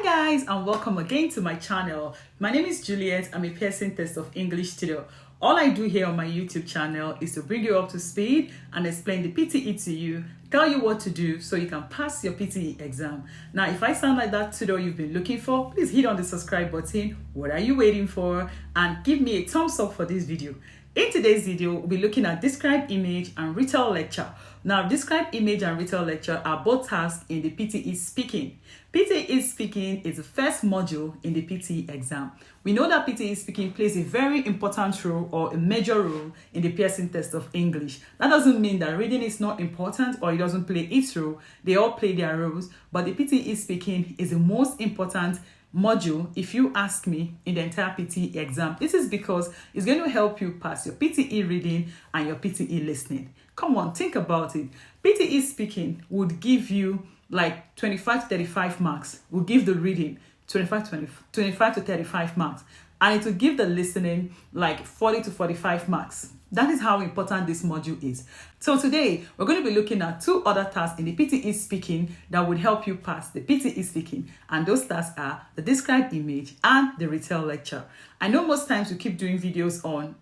Hi guys, and welcome again to my channel. My name is Juliet. I'm a Pearson Test of English tutor. All I do here on my YouTube channel is to bring you up to speed and explain the PTE to you, tell you what to do so you can pass your PTE exam. Now, if I sound like that tutor you've been looking for, please hit on the subscribe button. What are you waiting for? And give me a thumbs up for this video. In today's video, we'll be looking at describe image and retell lecture. Now, describe image and retell lecture are both tasks in the PTE Speaking. PTE Speaking is the first module in the PTE exam. We know that PTE Speaking plays a very important role or a major role in the Pearson Test of English. That doesn't mean that reading is not important or it doesn't play its role. They all play their roles, but the PTE Speaking is the most important module, if you ask me, in the entire PTE exam. This is because it's going to help you pass your PTE reading and your PTE listening. Come on, think about it. PTE Speaking would give you like 25 to 35 marks. Will give the reading 25 to 35 marks. And it will give the listening like 40 to 45 marks. That is how important this module is. So today, we're going to be looking at two other tasks in the PTE Speaking that would help you pass the PTE Speaking. And those tasks are the describe image and the retell lecture. I know most times we keep doing videos on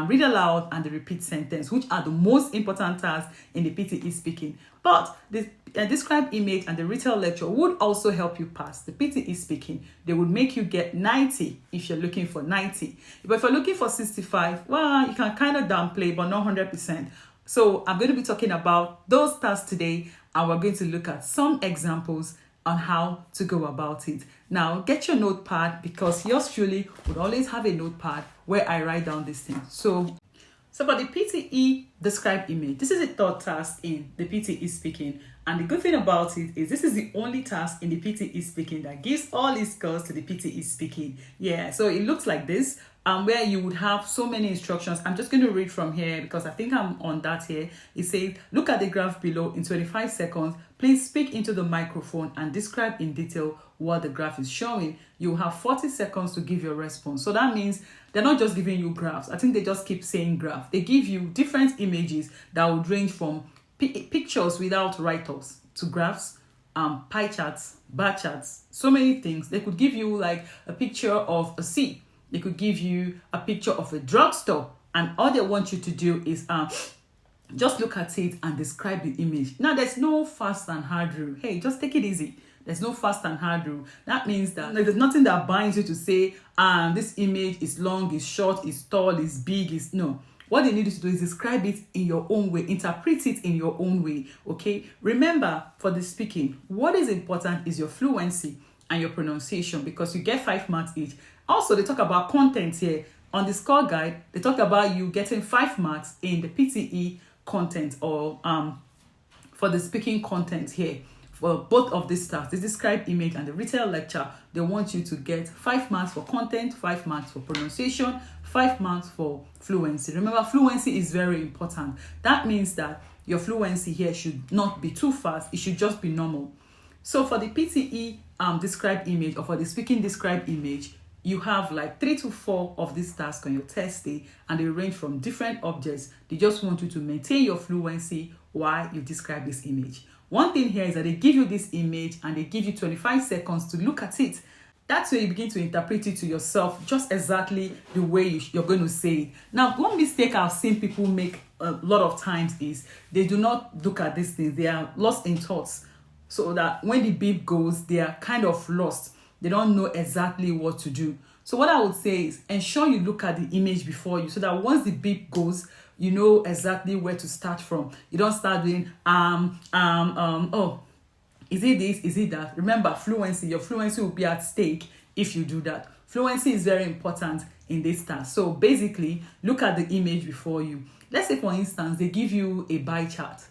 read aloud and the repeat sentence, which are the most important tasks in the PTE Speaking. But the describe image and the retell lecture would also help you pass the PTE Speaking. They would make you get 90 if you're looking for 90. But if you're looking for 65, well, you can kind of downplay, but not 100%. So I'm going to be talking about those tasks today, and we're going to look at some examples on how to go about it. Now, get your notepad, because yours truly would always have a notepad where I write down these things. So for the PTE describe image, this is a third task in the PTE Speaking. And the good thing about it is this is the only task in the PTE Speaking that gives all its scores to the PTE Speaking. Yeah, so it looks like this, where you would have so many instructions. I'm just going to read from here because I think I'm on that here. It says, look at the graph below in 25 seconds. Please speak into the microphone and describe in detail what the graph is showing. You have 40 seconds to give your response. So that means they're not just giving you graphs. I think they just keep saying graph. They give you different images that would range from pictures without write-ups to graphs, pie charts, bar charts, so many things. They could give you like a picture of a sea. They could give you a picture of a drugstore, and all they want you to do is just look at it and describe the image. Now, there's no fast and hard rule. Hey, just take it easy. There's no fast and hard rule. That means that there's nothing that binds you to say, this image is long, is short, is tall, is big, is no. What they need you to do is describe it in your own way, interpret it in your own way, okay? Remember, for the speaking, what is important is your fluency and your pronunciation, because you get 5 marks each. Also, they talk about content here. On the score guide, they talk about you getting 5 marks in the PTE content, or for the speaking content here. For both of these tasks, the describe image and the retell lecture, they want you to get 5 marks for content, 5 marks for pronunciation, 5 marks for fluency. Remember, fluency is very important. That means that your fluency here should not be too fast. It should just be normal. So for the PTE describe image, or for the speaking describe image, you have like 3 to 4 of these tasks on your test day, and they range from different objects. They just want you to maintain your fluency while you describe this image. One thing here is that they give you this image and they give you 25 seconds to look at it. That's where you begin to interpret it to yourself, just exactly the way you're going to say it. Now, one mistake I've seen people make a lot of times is they do not look at these things. They are lost in thoughts, so that when the beep goes, they are kind of lost. They don't know exactly what to do. So what I would say is ensure you look at the image before you, so that once the beep goes, you know exactly where to start from. You don't start doing, oh, is it this, is it that? Remember, fluency, your fluency will be at stake if you do that. Fluency is very important in this task. So basically, look at the image before you. Let's say, for instance, they give you a bar chart.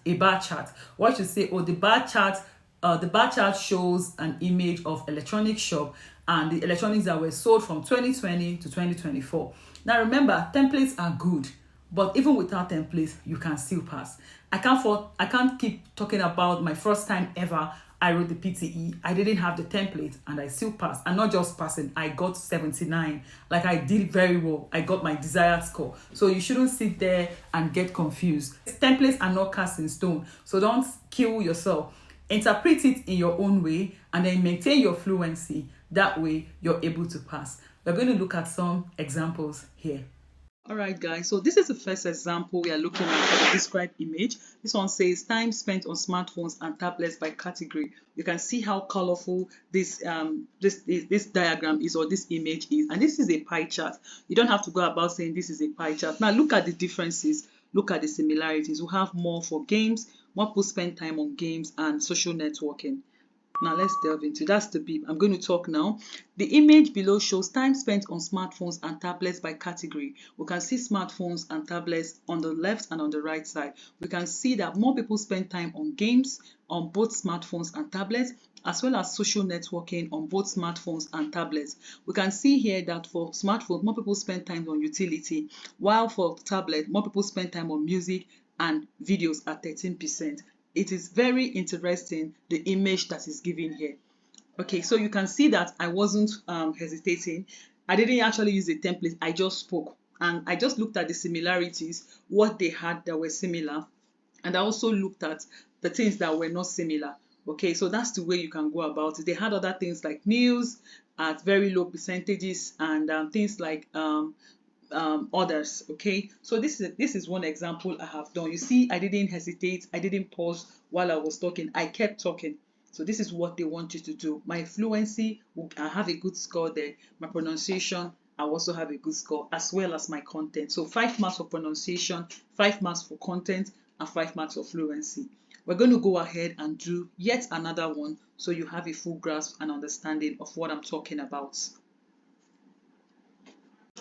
What you say, oh, the bar chart shows an image of electronic shop and the electronics that were sold from 2020 to 2024. Now remember, templates are good, but even without templates, you can still pass. I can't keep talking about my first time ever I wrote the PTE. I didn't have the template and I still passed. And not just passing, I got 79. Like, I did very well. I got my desired score. So you shouldn't sit there and get confused. Templates are not cast in stone, so don't kill yourself. Interpret it in your own way and then maintain your fluency. That way you're able to pass. We're going to look at some examples here. All right, guys, so this is the first example we are looking at for the described image. This one says time spent on smartphones and tablets by category. You can see how colorful this this diagram is, or this image is, and this is a pie chart. You don't have to go about saying this is a pie chart. Now look at the differences, look at the similarities. We have more for games, more people spend time on games and social networking. Now let's delve into that's the beep. I'm going to talk now. The image below shows time spent on smartphones and tablets by category. We can see smartphones and tablets on the left and on the right side. We can see that more people spend time on games on both smartphones and tablets, as well as social networking on both smartphones and tablets. We can see here that for smartphones, more people spend time on utility, while for tablet, more people spend time on music and videos at 13%. It is very interesting, the image that is given here. Okay, so you can see that I wasn't hesitating. I didn't actually use a template. I just spoke, and I just looked at the similarities, what they had that were similar, and I also looked at the things that were not similar. Okay, so that's the way you can go about it. They had other things like news at very low percentages, and things like others. Okay, so this is one example I have done. You see, I didn't hesitate, I didn't pause while I was talking, I kept talking. So this is what they want you to do. My fluency, I have a good score there. My pronunciation, I also have a good score, as well as my content. So 5 marks for pronunciation, 5 marks for content, and 5 marks for fluency. We're going to go ahead and do yet another one, so you have a full grasp and understanding of what I'm talking about.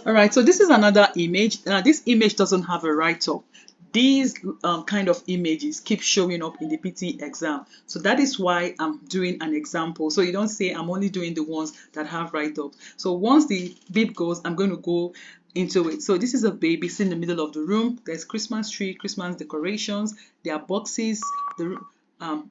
All right, so this is another image. This image doesn't have a write-up. These kind of images keep showing up in the PTE exam. So that is why I'm doing an example. So you don't say I'm only doing the ones that have write-up. So once the beep goes, I'm going to go into it. So this is a baby sitting in the middle of the room. There's Christmas tree, Christmas decorations. There are boxes.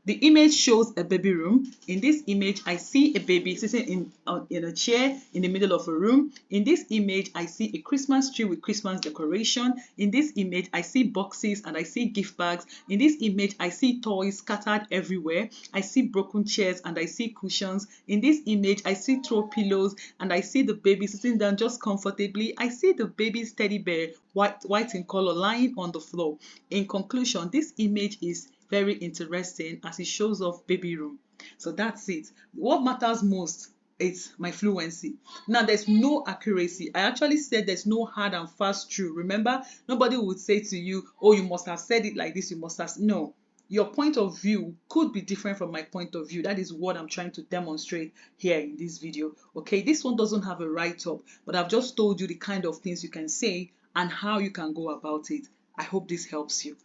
The image shows a baby room. In this image, I see a baby sitting in a chair in the middle of a room. In this image, I see a Christmas tree with Christmas decoration. In this image, I see boxes and I see gift bags. In this image, I see toys scattered everywhere. I see broken chairs and I see cushions. In this image, I see throw pillows and I see the baby sitting down just comfortably. I see the baby's teddy bear, white in color, lying on the floor. In conclusion, this image is very interesting as it shows off baby room. So that's it. What matters most is my fluency. Now there's no accuracy. I actually said there's no hard and fast true. Remember, nobody would say to you, oh, you must have said it like this, you must have. No, your point of view could be different from my point of view. That is what I'm trying to demonstrate here in this video. Okay, this one doesn't have a write-up, but I've just told you the kind of things you can say and how you can go about it. I hope this helps you.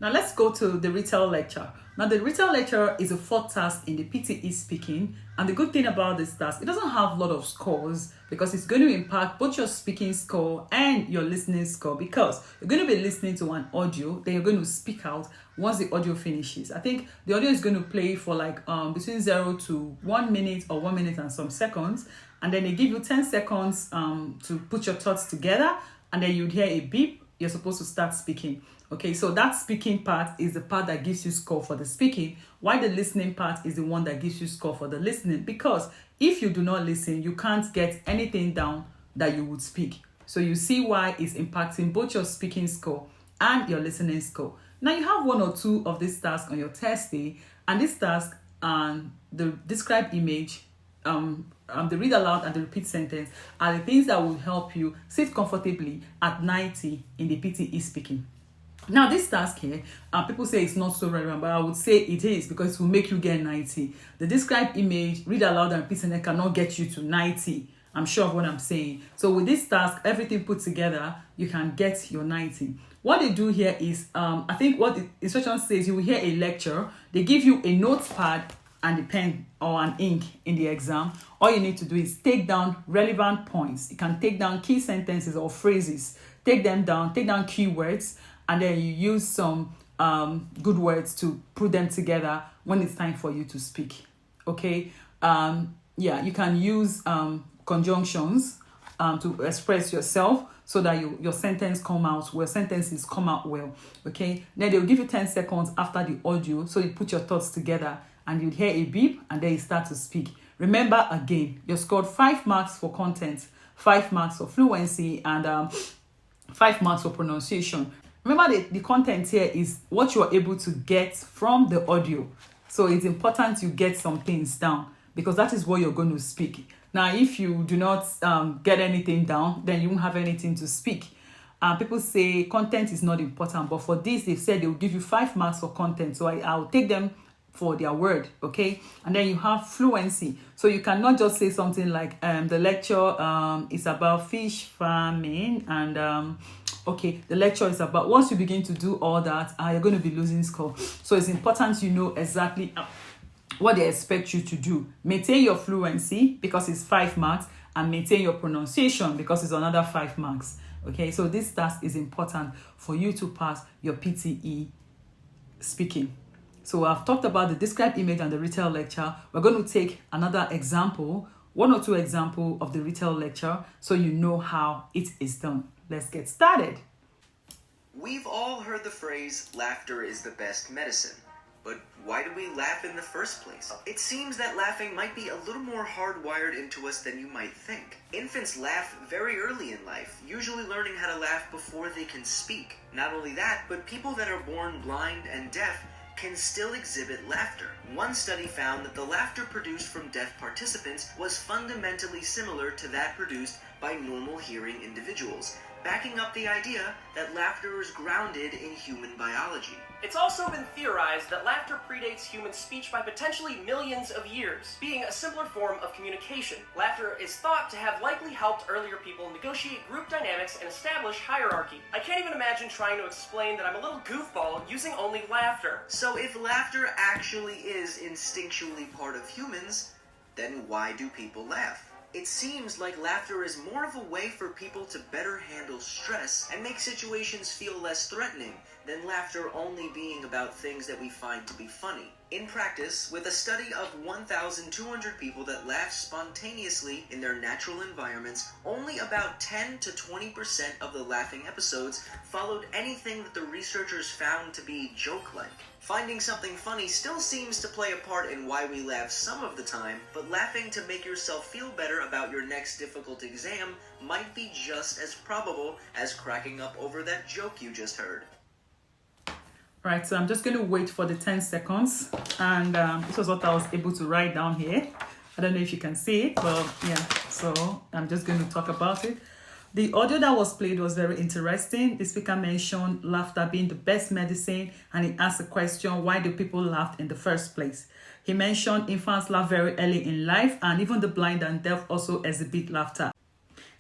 Now let's go to the Retell lecture. Now the Retell lecture is a 4th task in the PTE Speaking, and the good thing about this task, it doesn't have a lot of scores because it's going to impact both your speaking score and your listening score, because you're going to be listening to an audio, then you're going to speak out once the audio finishes. I think the audio is going to play for like between 0 to 1 minute or 1 minute and some seconds, and then they give you 10 seconds to put your thoughts together, and then you'd hear a beep. You're supposed to start speaking. Okay, so that speaking part is the part that gives you score for the speaking, while the listening part is the one that gives you score for the listening, because if you do not listen, you can't get anything down that you would speak. So you see why it's impacting both your speaking score and your listening score. Now you have 1 or 2 of these tasks on your test day, and this task and the described image, the read aloud and the repeat sentence are the things that will help you sit comfortably at 90 in the PTE Speaking. Now this task here, people say it's not so relevant, but I would say it is, because it will make you get 90. The described image, read aloud and repeat sentence cannot get you to 90. I'm sure of what I'm saying. So with this task, everything put together, you can get your 90. What they do here is, I think what the instruction says, you will hear a lecture. They give you a notepad and a pen or an ink in the exam. All you need to do is take down relevant points. You can take down key sentences or phrases. Take them down, take down keywords, and then you use some good words to put them together when it's time for you to speak. Okay, yeah, you can use conjunctions to express yourself so that your sentence sentences come out well. Okay, then they'll give you 10 seconds after the audio, so you put your thoughts together and you'd hear a beep and then you start to speak. Remember again, you scored 5 marks for content, 5 marks for fluency, and 5 marks for pronunciation. Remember, the content here is what you're able to get from the audio. So it's important you get some things down because that is what you're going to speak. Now, if you do not get anything down, then you won't have anything to speak. People say content is not important, but for this, they've said they will give you 5 marks for content. So I'll take them for their word, okay? And then you have fluency. So you cannot just say something like the lecture is about fish farming, and okay, the lecture is about, once you begin to do all that, you're going to be losing score. So it's important you know exactly what they expect you to do. Maintain your fluency because it's 5 marks, and maintain your pronunciation because it's another 5 marks. Okay, so this task is important for you to pass your PTE speaking. So I've talked about the describe image and the Retell lecture. We're going to take another example, 1 or 2 examples of the Retell lecture, so you know how it is done. Let's get started. We've all heard the phrase, laughter is the best medicine. But why do we laugh in the first place? It seems that laughing might be a little more hardwired into us than you might think. Infants laugh very early in life, usually learning how to laugh before they can speak. Not only that, but people that are born blind and deaf can still exhibit laughter. One study found that the laughter produced from deaf participants was fundamentally similar to that produced by normal hearing individuals, backing up the idea that laughter is grounded in human biology. It's also been theorized that laughter predates human speech by potentially millions of years. Being a simpler form of communication, laughter is thought to have likely helped earlier people negotiate group dynamics and establish hierarchy. I can't even imagine trying to explain that I'm a little goofball using only laughter. So if laughter actually is instinctually part of humans, then why do people laugh? It seems like laughter is more of a way for people to better handle stress and make situations feel less threatening than laughter only being about things that we find to be funny. In practice, with a study of 1,200 people that laughed spontaneously in their natural environments, only about 10 to 20% of the laughing episodes followed anything that the researchers found to be joke-like. Finding something funny still seems to play a part in why we laugh some of the time, but laughing to make yourself feel better about your next difficult exam might be just as probable as cracking up over that joke you just heard. Right, so I'm just going to wait for the 10 seconds, and this was what I was able to write down here. I don't know if you can see it, but yeah, so I'm just going to talk about it. The audio that was played was very interesting. The speaker mentioned laughter being the best medicine, and he asked the question, why do people laugh in the first place? He mentioned infants laugh very early in life, and even the blind and deaf also exhibit laughter.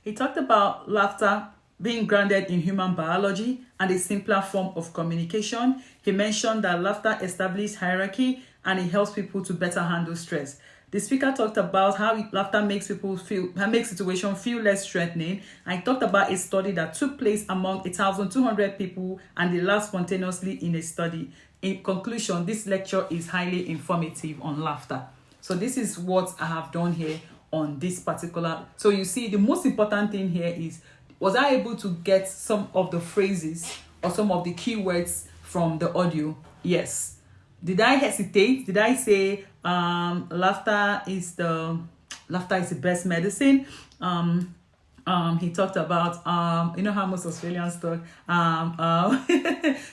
He talked about laughter being grounded in human biology and a simpler form of communication. He mentioned that laughter establishes hierarchy and it helps people to better handle stress. The speaker talked about how laughter makes situations feel less threatening, and he talked about a study that took place among 1,200 people and they laughed spontaneously in a study. In conclusion, this lecture is highly informative on laughter. So this is what I have done here on this particular. So you see, the most important thing here is, was I able to get some of the phrases or some of the keywords from the audio? Yes. Did I hesitate? Did I say laughter is the best medicine? He talked about you know how most Australians talk.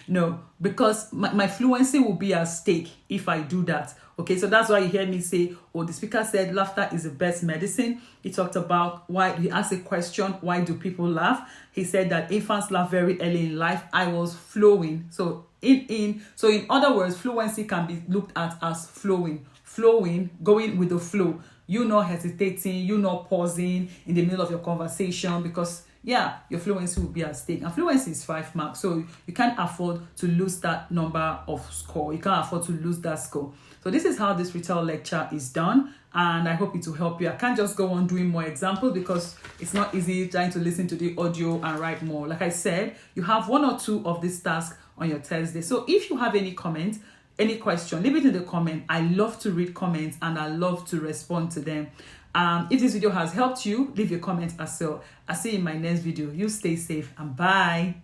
No, because my fluency will be at stake if I do that. Okay, so that's why you hear me say, oh, the speaker said laughter is the best medicine. He talked about why, he asked a question, why do people laugh? He said that infants laugh very early in life. I was flowing. So in other words, fluency can be looked at as flowing, going with the flow. You not hesitating, you not pausing in the middle of your conversation, because yeah, your fluency will be at stake. And fluency is 5 marks, so you can't afford to lose that number of score. You can't afford to lose that score. So this is how this Retell lecture is done, and I hope it will help you. I can't just go on doing more examples because it's not easy trying to listen to the audio and write more. Like I said, you have 1 or 2 of this task on your Thursday. So if you have any comments, any question, leave it in the comment. I love to read comments and I love to respond to them. If this video has helped you, leave your comment as well. I'll see you in my next video. You stay safe and bye.